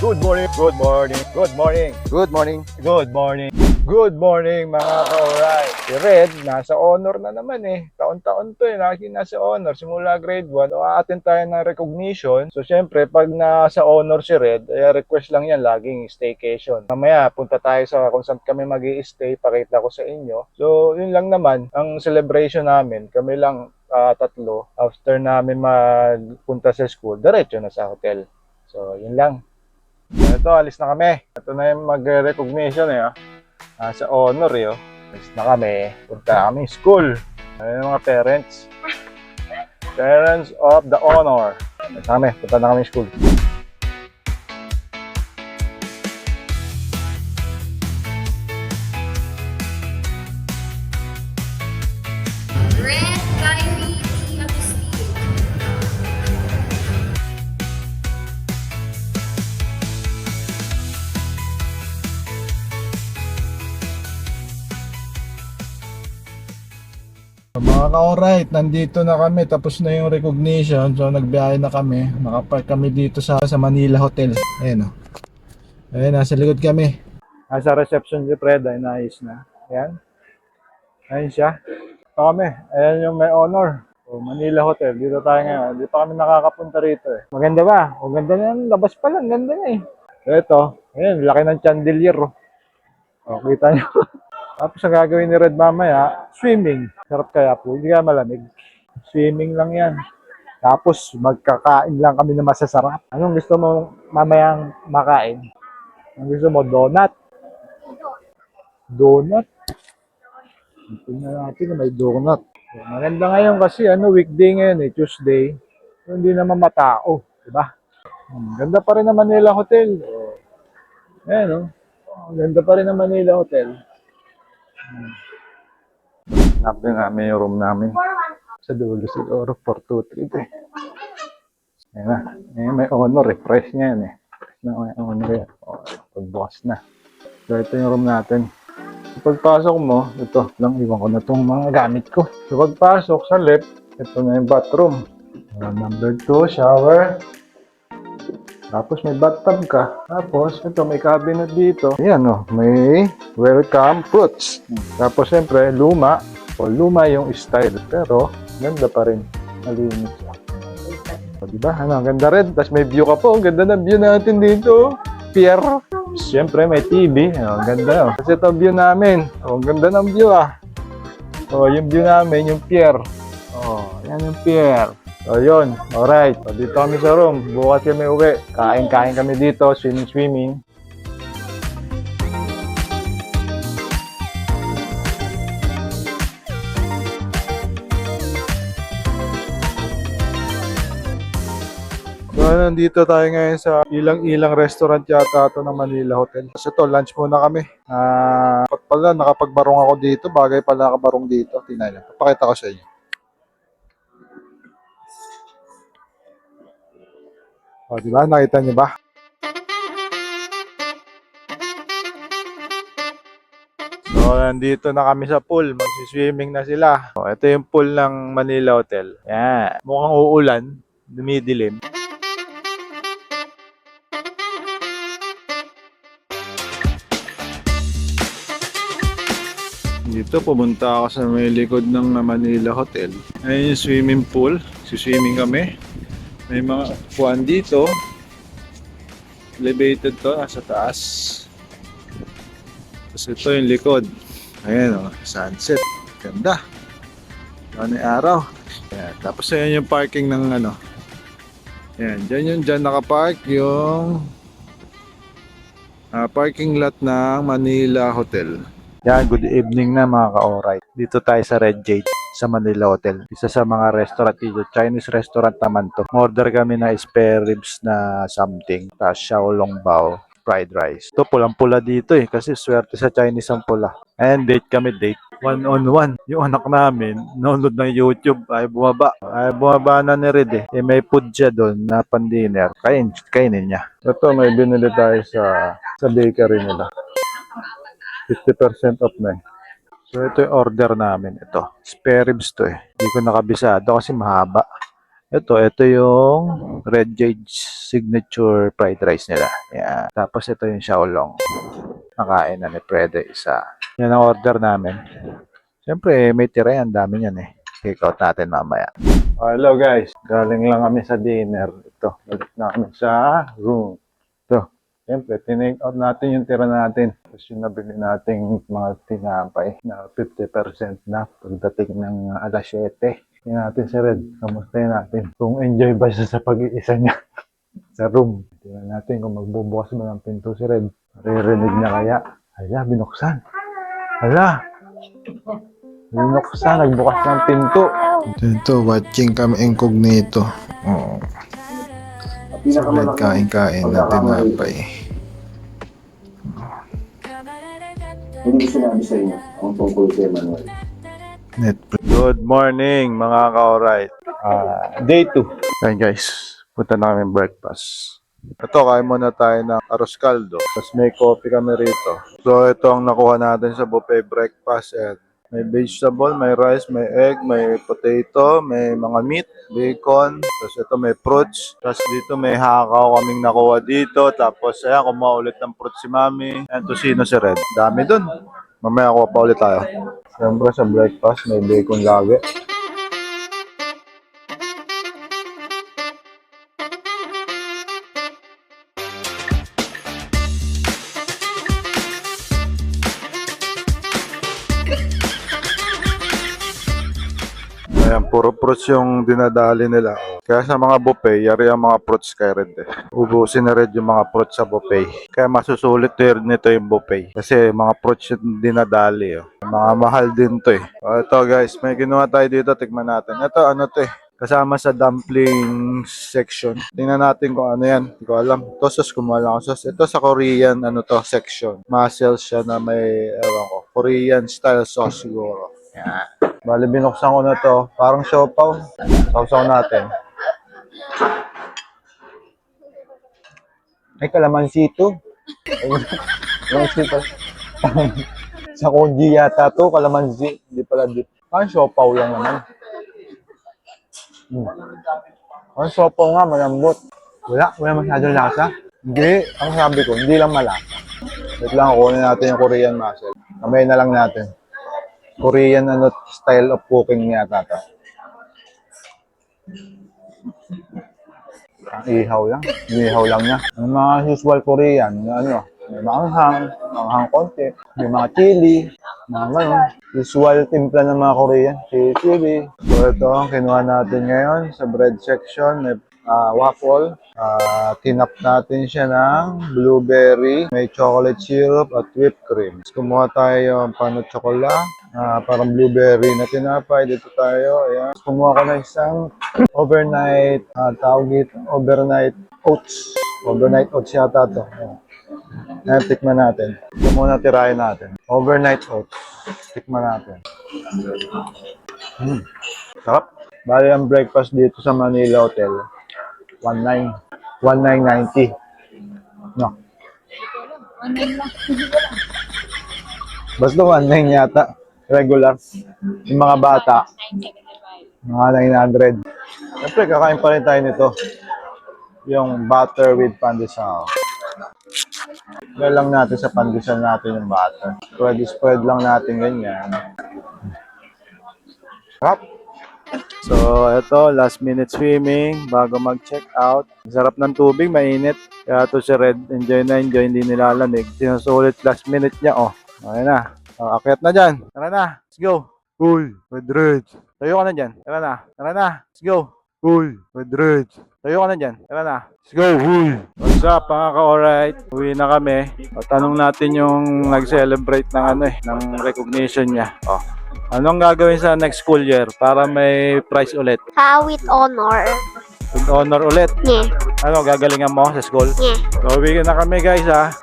Good morning, good morning, good morning, Good morning. good morning, good morning mga ka-oray. Si Red, nasa honor na naman eh. Taon-taon to eh, lagi nasa honor. Simula grade 1, a-attend tayo ng recognition. So syempre, pag nasa honor si Red, request lang yan, laging staycation. Mamaya, punta tayo sa kung saan kami mag-i-stay, pakita ko sa inyo. So yun lang naman, ang celebration namin, kami lang tatlo. After namin magpunta sa school, diretso na sa hotel. So yun lang. Ito, alis na kami. Ito na yung mag-recognition eh. Sa honor eh. Alis na kami. Punta kami school. Ayun yung mga parents. Parents of the honor. Alis na kami. Punta na kami school. Red Diary T. Agustin. Mga ka-alright, nandito na kami. Tapos na yung recognition. So nagbiyahe na kami. Nakapark kami dito sa Manila Hotel. Ayan o. Ayan, nasa likod kami. Nasa reception si Fred. Ay, naayos na. Ayan. Ayan siya. Ito kami. Ayan yung may honor. So, Manila Hotel. Dito tayo ngayon. Dito kami nakakapunta rito eh. Maganda ba? Maganda na yan. Labas pa lang. Ganda na eh. Ito. Ayan, laki ng chandelier. O, kita nyo. Tapos ang gagawin ni Red mamaya, swimming. Sarap kaya po, hindi kaya malamig. Swimming lang yan. Tapos magkakain lang kami na masasarap. Anong gusto mo mamayang makain? Anong gusto mo? Donut? Donut? Tingnan natin na may donut. So, maganda ngayon kasi weekday ngayon Tuesday. So, hindi naman matao. Diba? Ganda pa rin ang Manila Hotel. Ayan ganda pa rin ang Manila Hotel. Hanap din namin yung room namin. Sa dulo siguro, 423 ito eh. Ayan na. Ayan, may honor eh. Fresh nga yan eh. May honor yan. Pagbukas na. So ito yung room natin. Pagpasok mo, ito lang iwan ko na itong mga gamit ko. So pagpasok sa left, ito na yung bathroom. Number 2, shower. Tapos may bathtub ka. Tapos ito may cabinet dito. Ayan may welcome fruits. Tapos siyempre luma. O luma yung style. Pero ganda pa rin. Malinis siya. O diba? Ganda rin. Tapos may view ka po. Ganda na view natin dito. Pier. Siyempre may TV. Ganda. Kasi ito view namin. Ganda ng view yung view namin yung pier. Yan yung pier. So yun, alright. So, dito kami sa room. Bukas kami uwi. Kain-kain kami dito, swimming. So nandito tayo ngayon sa ilang restaurant yata ito ng Manila Hotel. Kasi ito, lunch muna kami. Pala, nakapagbarong ako dito. Bagay pala nakabarong dito. Tingnan niyo. Papakita ko sa inyo. Diba? Nakita niyo ba? So, nandito na kami sa pool. Magsiswimming na sila. Ito yung pool ng Manila Hotel. Yan. Mukhang uulan. Dumidilim. Dito, pumunta ako sa may likod ng Manila Hotel. Ayun yung swimming pool. Siswimming kami. May mga upuan dito. Elevated to, nasa taas. Tapos ito yung likod. Ayan sunset. Ganda. Ano yung araw. Ayan. Tapos ayan yung parking ng Ayan, dyan nakapark yung parking lot ng Manila Hotel. Yan, good evening na mga ka-oray. Dito tayo sa Red Jade sa Manila Hotel. Isa sa mga restaurant dito. Chinese restaurant naman to. Order kami na spare ribs na something. Tapos xiaolongbao, fried rice. Ito pulang-pula dito kasi swerte sa Chinese ang pula. And date. One-on-one. Yung anak namin, nanonood ng YouTube, ay bumaba na ni Red may food siya doon na pan-dinner. Kainin niya. Ito, may binili tayo sa bakery nila. 50% off na So ito yung order namin. Ito, spare ribs to Hindi ko nakabisado kasi mahaba. Ito yung Red Jade signature fried rice nila. Yan. Tapos ito yung Xiaolong. Nakain na ni Prede isa. Yan ang order namin. Siyempre, may tira yan. Dami yan eh. Take out natin mamaya. Hello guys. Galing lang kami sa dinner. Ito. Balik na kami sa room. Ito. Siyempre, tinake out natin yung tira natin. Tapos yung nabili nating mga tinapay na 50% na pagdating ng alas 7. Tingnan natin si Red. Kamustahin natin. Kung enjoy ba siya sa pag-iisa niya sa room. Tingnan natin kung magbubukas ba ng pinto si Red. Maririnig na kaya. Hala, binuksan. Hala. Binuksan, nagbukas ng pinto. Ito, watching kami incognito. Oo. Sa Red, kain-kain na tinapay. Hindi ko sinabi sa inyo ang tungkol kay Manuel. Netflix. Good morning mga ka-alright. Day 2. Ayun guys, punta na kami breakfast. Ito, kain muna tayo ng arroz caldo. Tapos may coffee kami rito. So ito ang nakuha natin sa buffet breakfast. And may vegetable, may rice, may egg, may potato, may mga meat, bacon. Tapos ito may fruits. Tapos dito may hakaw kaming nakuha dito. Tapos ayan, kumuha ulit ng fruits si Mami. And tosino si Red. Dami dun. Mamaya kuha pa ulit tayo. Siyempre sa breakfast may bacon lagi. Ayan, puro fruits yung dinadali nila. Kaya sa mga buffet, yari ang mga fruits kay Red eh. Ubusin na Red yung mga fruits sa buffet. Kaya masusulit nito yung buffet. Kasi mga fruits yung dinadali. Oh. Mga mahal din to eh. Ito guys, may ginawa tayo dito. Tikman natin. Ito ano to eh. Kasama sa dumpling section. Tingnan natin kung ano yan. Hindi ko alam. Ito sauce, kumuha lang ako sauce. Ito sa Korean ano to section. Mussel siya na may, ewan ko, Korean style sauce siguro. Yan. Bali, binuksan ko na to. Parang siopaw. Sausaw natin. Ay, kalamansi to. Kalamansi to. Sa konji yata to, kalamansi. Hindi pala dip. Parang siopaw lang naman. Parang siopaw nga, malambot. Wala masyadong lasa. Hindi, ang sabi ko, hindi lang malasa. Wait lang, kunin natin yung Korean mussel. Kamay na lang natin. Korean ano style of cooking yata to. Ang ihaw lang. Ihaw lang niya. Ang mga usual Korean, ano, may manghang konti, may mga chili, mga ganun. Usual timpla ng mga Korean, chili. So ito ang kinuha natin ngayon sa bread section. May waffle. Tinap natin siya ng blueberry, may chocolate syrup at whipped cream. Kumuha tayo ng panot chocolate, parang blueberry na tinapay. Dito tayo, ayan. Kumuha ko na isang overnight, tawag dito, overnight oats. Overnight oats yata to. Ayan, tikman natin. Ito muna tirahin natin. Overnight oats. Tikman natin. Sarap. Bali ang breakfast dito sa Manila Hotel. 1990. No. Basta 19 yata. Regular. Yung mga bata. Mga 900. Siyempre, kakain pa rin tayo nito. Yung butter with pandesal. Kaya lang natin sa pandesal natin yung butter. Spread lang natin ganyan. Sarap. So, ito, last minute swimming bago mag-check out. Sarap ng tubig, mainit. Kaya to si Red, enjoy na enjoy, hindi nilalamig. Sinusulit last minute niya, oh. Okay na. Akyat na dyan. Tara na. Let's go. Uy, Red. Tayo ka na dyan. Tara na. Tara na. Let's go. Uy, Red. Tayo ka na dyan. Tara na. Let's go. Uy. What's up, mga ka-alright? Uwi na kami. O, tanong natin yung nag-celebrate ng ano ng recognition niya. Oh. Anong gagawin sa next school year para may prize ulit? With honor. With honor ulit? Yeah. Ano, gagalingan mo sa school? Yeah. So, uwi na kami guys ha.